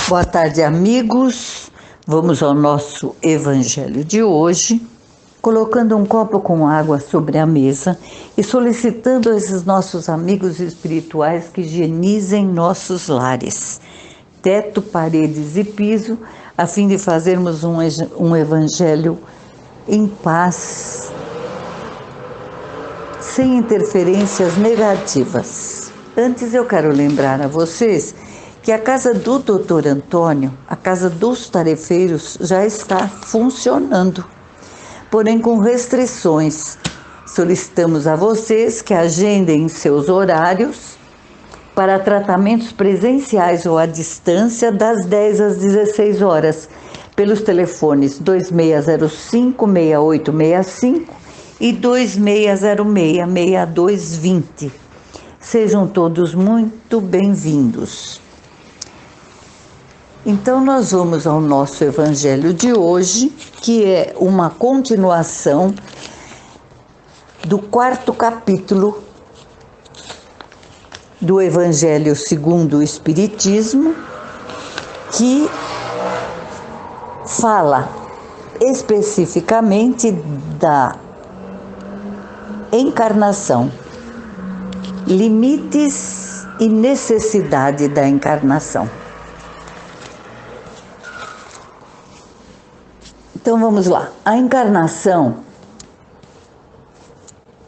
Boa tarde, amigos. Vamos ao nosso evangelho de hoje, colocando um copo com água sobre a mesa e solicitando a esses nossos amigos espirituais que higienizem nossos lares, teto, paredes e piso, a fim de fazermos um evangelho em paz, sem interferências negativas. Antes eu quero lembrar a vocês que a casa do Dr. Antônio, a casa dos tarefeiros, já está funcionando, porém com restrições. Solicitamos a vocês que agendem seus horários para tratamentos presenciais ou à distância das 10 às 16 horas, pelos telefones 2605-6865 e 2606-6220. Sejam todos muito bem-vindos. Então nós vamos ao nosso evangelho de hoje, que é uma continuação do 4º capítulo do Evangelho segundo o Espiritismo, que fala especificamente da encarnação, limites e necessidade da encarnação. Então vamos lá. A encarnação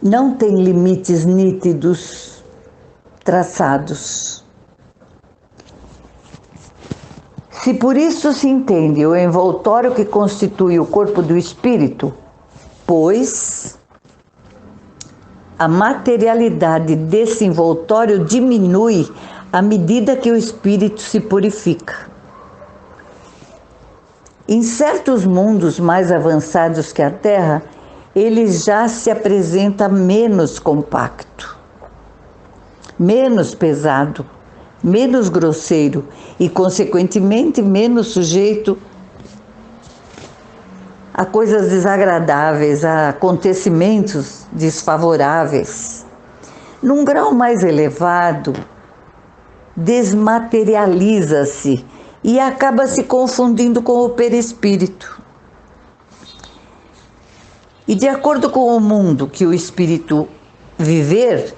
não tem limites nítidos traçados. Se por isso se entende o envoltório que constitui o corpo do espírito, pois a materialidade desse envoltório diminui à medida que o espírito se purifica. Em certos mundos mais avançados que a Terra, ele já se apresenta menos compacto, menos pesado, menos grosseiro e, consequentemente, menos sujeito a coisas desagradáveis, a acontecimentos desfavoráveis. Num grau mais elevado, desmaterializa-se e acaba se confundindo com o perispírito. E de acordo com o mundo que o espírito viver,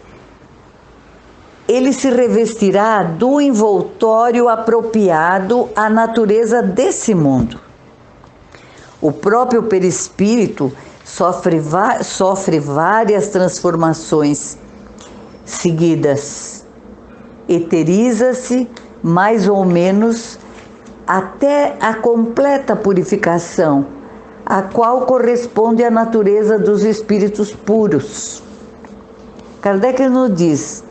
ele se revestirá do envoltório apropriado à natureza desse mundo. O próprio perispírito sofre várias transformações seguidas. Eteriza-se mais ou menos até a completa purificação, a qual corresponde à natureza dos espíritos puros. Kardec nos diz: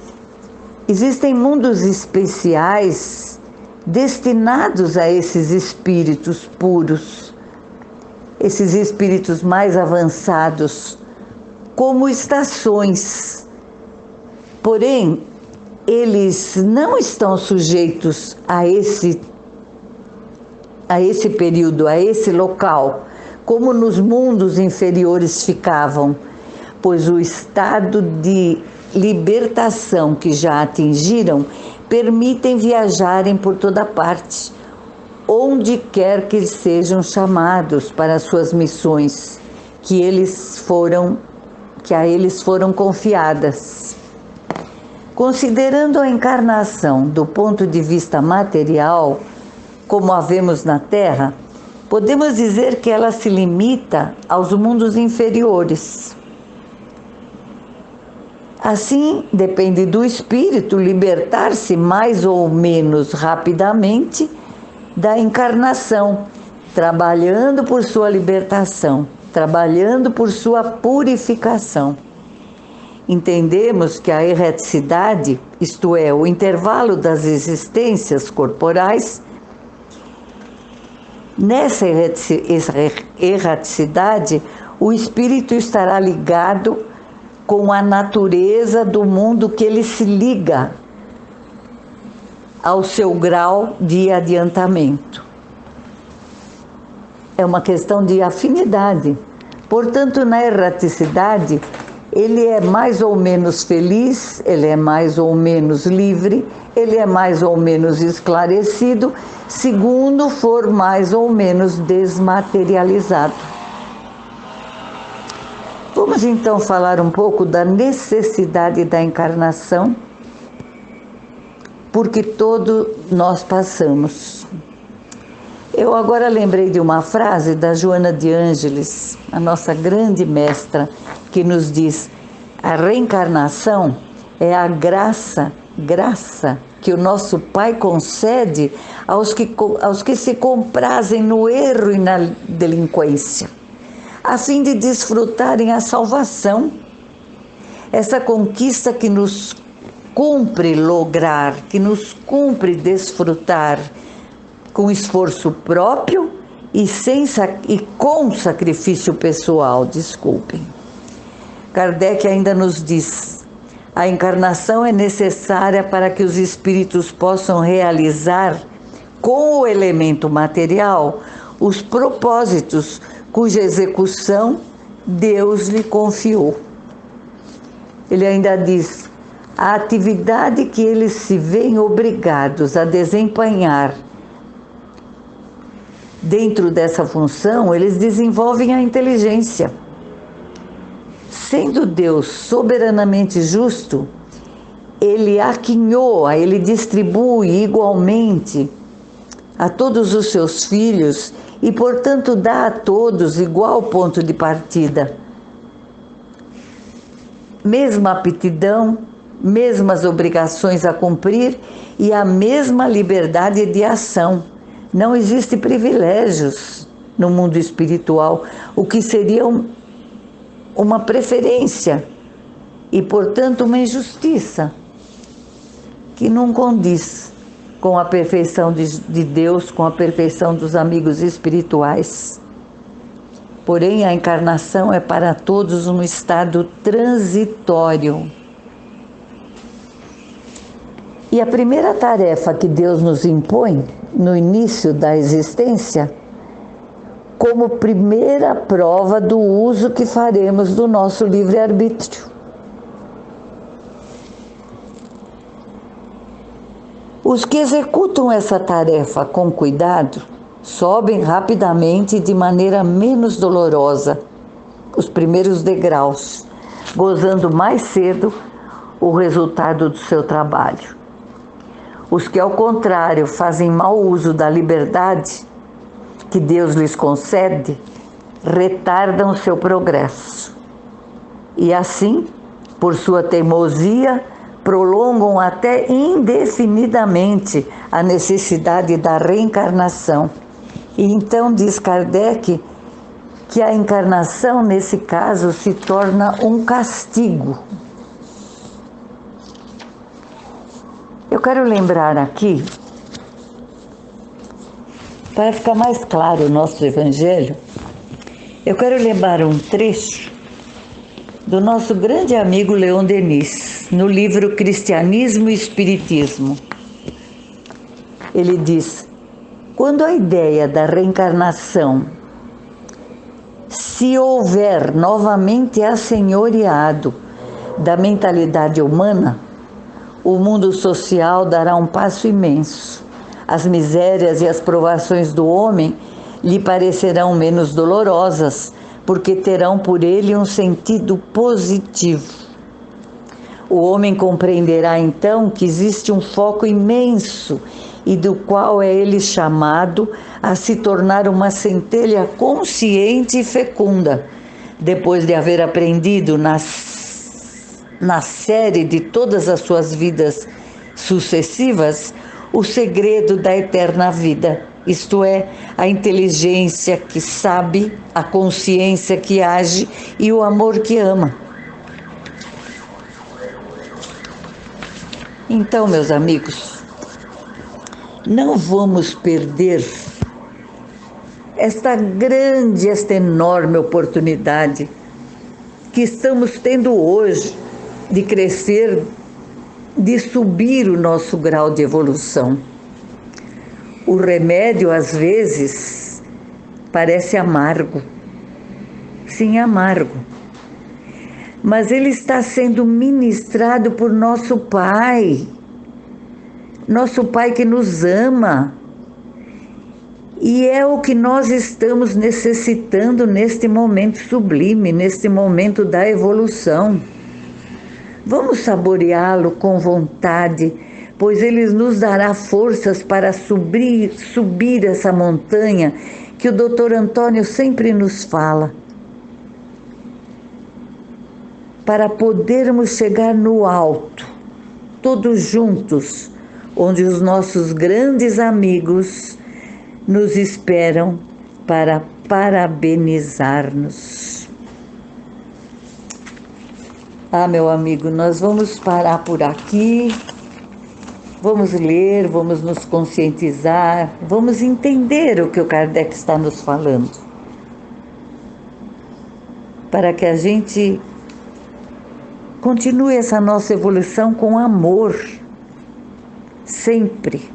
existem mundos especiais destinados a esses espíritos puros, esses espíritos mais avançados, como estações. Porém, eles não estão sujeitos a esse período, a esse local, como nos mundos inferiores ficavam, pois o estado de libertação que já atingiram permitem viajarem por toda parte, onde quer que sejam chamados para suas missões, que a eles foram confiadas. Considerando a encarnação do ponto de vista material, como a vemos na Terra, podemos dizer que ela se limita aos mundos inferiores. Assim, depende do espírito libertar-se mais ou menos rapidamente da encarnação, trabalhando por sua libertação, trabalhando por sua purificação. Entendemos que a erraticidade, isto é, o intervalo das existências corporais, nessa erraticidade, o espírito estará ligado com a natureza do mundo que ele se liga ao seu grau de adiantamento. É uma questão de afinidade. Portanto, na erraticidade, Ele é mais ou menos feliz, ele é mais ou menos livre, ele é mais ou menos esclarecido, segundo for mais ou menos desmaterializado. Vamos então falar um pouco da necessidade da encarnação, porque todos nós passamos. Eu agora lembrei de uma frase da Joana de Ângeles, a nossa grande mestra, que nos diz: a reencarnação é a graça que o nosso Pai concede aos que se comprazem no erro e na delinquência, a fim de desfrutarem a salvação. Essa conquista que nos cumpre lograr, que nos cumpre desfrutar com esforço próprio e com sacrifício pessoal, desculpem. Kardec ainda nos diz: a encarnação é necessária para que os espíritos possam realizar com o elemento material os propósitos cuja execução Deus lhe confiou. Ele ainda diz: a atividade que eles se veem obrigados a desempenhar dentro dessa função, eles desenvolvem a inteligência. Sendo Deus soberanamente justo, Ele aquinhoa, Ele distribui igualmente a todos os seus filhos e, portanto, dá a todos igual ponto de partida. Mesma aptidão, mesmas obrigações a cumprir e a mesma liberdade de ação. Não existe privilégios no mundo espiritual, o que seria uma preferência e, portanto, uma injustiça que não condiz com a perfeição de Deus, com a perfeição dos amigos espirituais. Porém, a encarnação é para todos um estado transitório. E a primeira tarefa que Deus nos impõe no início da existência, como primeira prova do uso que faremos do nosso livre-arbítrio. Os que executam essa tarefa com cuidado sobem rapidamente e de maneira menos dolorosa os primeiros degraus, gozando mais cedo o resultado do seu trabalho. Os que, ao contrário, fazem mau uso da liberdade que Deus lhes concede, retardam seu progresso. E assim, por sua teimosia, prolongam até indefinidamente a necessidade da reencarnação. E então diz Kardec que a encarnação, nesse caso, se torna um castigo. Eu quero lembrar aqui, para ficar mais claro o nosso Evangelho, eu quero lembrar um trecho do nosso grande amigo Leon Denis, no livro Cristianismo e Espiritismo. Ele diz: quando a ideia da reencarnação se houver novamente assenhoreado da mentalidade humana, o mundo social dará um passo imenso. As misérias e as provações do homem lhe parecerão menos dolorosas, porque terão por ele um sentido positivo. O homem compreenderá então que existe um foco imenso e do qual é ele chamado a se tornar uma centelha consciente e fecunda, depois de haver aprendido na série de todas as suas vidas sucessivas o segredo da eterna vida, isto é, a inteligência que sabe, a consciência que age e o amor que ama. Então, meus amigos, não vamos perder esta enorme oportunidade que estamos tendo hoje de crescer, de subir o nosso grau de evolução. O remédio, às vezes, parece amargo. Sim, amargo. mas ele está sendo ministrado por nosso Pai que nos ama. E é o que nós estamos necessitando neste momento sublime, neste momento da evolução. Vamos saboreá-lo com vontade, pois ele nos dará forças para subir essa montanha que o Dr. Antônio sempre nos fala, para podermos chegar no alto, todos juntos, onde os nossos grandes amigos nos esperam para parabenizar-nos. Meu amigo, nós vamos parar por aqui, vamos ler, vamos nos conscientizar, vamos entender o que o Kardec está nos falando, para que a gente continue essa nossa evolução com amor, sempre.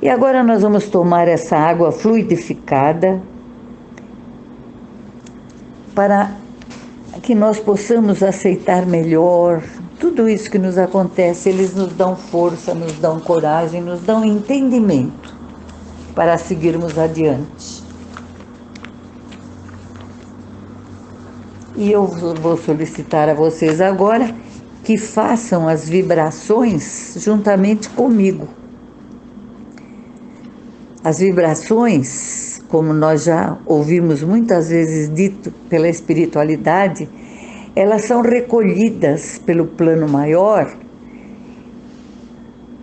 E agora nós vamos tomar essa água fluidificada para que nós possamos aceitar melhor tudo isso que nos acontece. Eles nos dão força, nos dão coragem, nos dão entendimento para seguirmos adiante. E eu vou solicitar a vocês agora que façam as vibrações juntamente comigo. As vibrações, como nós já ouvimos muitas vezes dito pela espiritualidade, elas são recolhidas pelo plano maior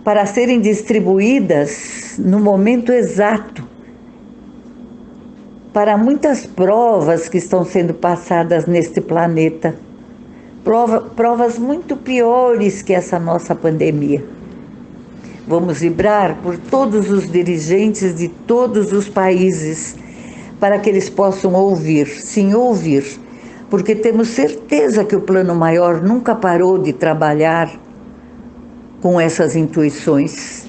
para serem distribuídas no momento exato para muitas provas que estão sendo passadas neste planeta, provas muito piores que essa nossa pandemia. Vamos vibrar por todos os dirigentes de todos os países, para que eles possam ouvir, sim, ouvir, porque temos certeza que o plano maior nunca parou de trabalhar com essas intuições,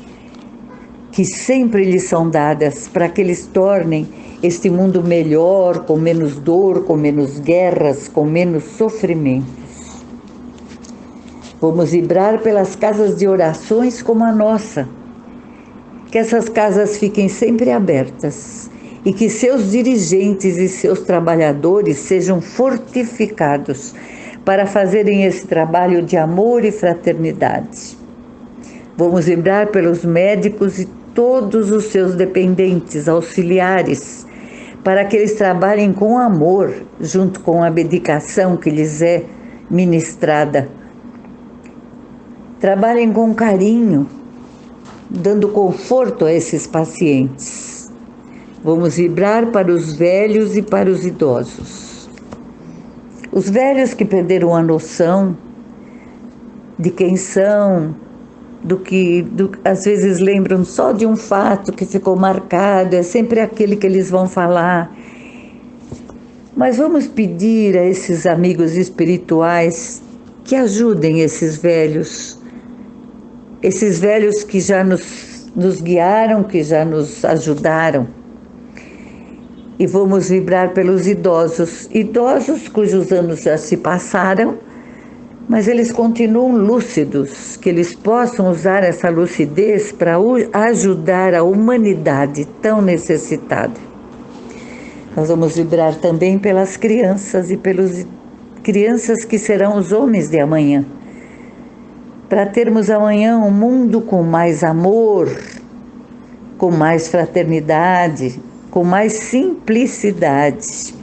que sempre lhes são dadas para que eles tornem este mundo melhor, com menos dor, com menos guerras, com menos sofrimentos. Vamos vibrar pelas casas de orações como a nossa, que essas casas fiquem sempre abertas e que seus dirigentes e seus trabalhadores sejam fortificados para fazerem esse trabalho de amor e fraternidade. Vamos vibrar pelos médicos e todos os seus dependentes, auxiliares, para que eles trabalhem com amor, junto com a dedicação que lhes é ministrada. Trabalhem com carinho, dando conforto a esses pacientes. Vamos vibrar para os velhos e para os idosos. Os velhos que perderam a noção de quem são, às vezes lembram só de um fato que ficou marcado, é sempre aquele que eles vão falar. Mas vamos pedir a esses amigos espirituais que ajudem esses velhos que já nos guiaram, que já nos ajudaram. E vamos vibrar pelos idosos cujos anos já se passaram, mas eles continuam lúcidos, que eles possam usar essa lucidez para ajudar a humanidade tão necessitada. Nós vamos vibrar também pelas crianças e pelos crianças que serão os homens de amanhã, para termos amanhã um mundo com mais amor, com mais fraternidade, com mais simplicidade.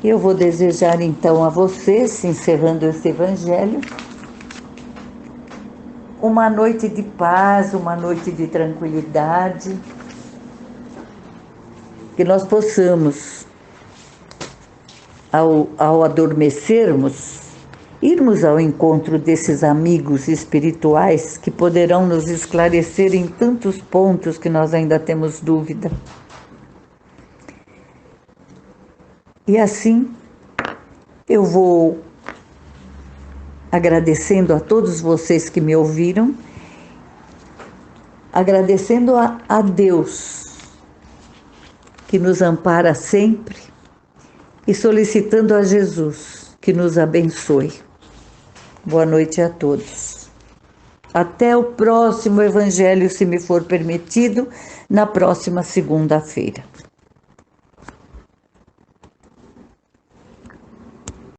Eu vou desejar então a vocês, encerrando este evangelho, uma noite de paz, uma noite de tranquilidade, que nós possamos, ao adormecermos, irmos ao encontro desses amigos espirituais que poderão nos esclarecer em tantos pontos que nós ainda temos dúvida. E assim, eu vou agradecendo a todos vocês que me ouviram, agradecendo a Deus, que nos ampara sempre, e solicitando a Jesus que nos abençoe. Boa noite a todos. Até o próximo Evangelho, se me for permitido, na próxima segunda-feira.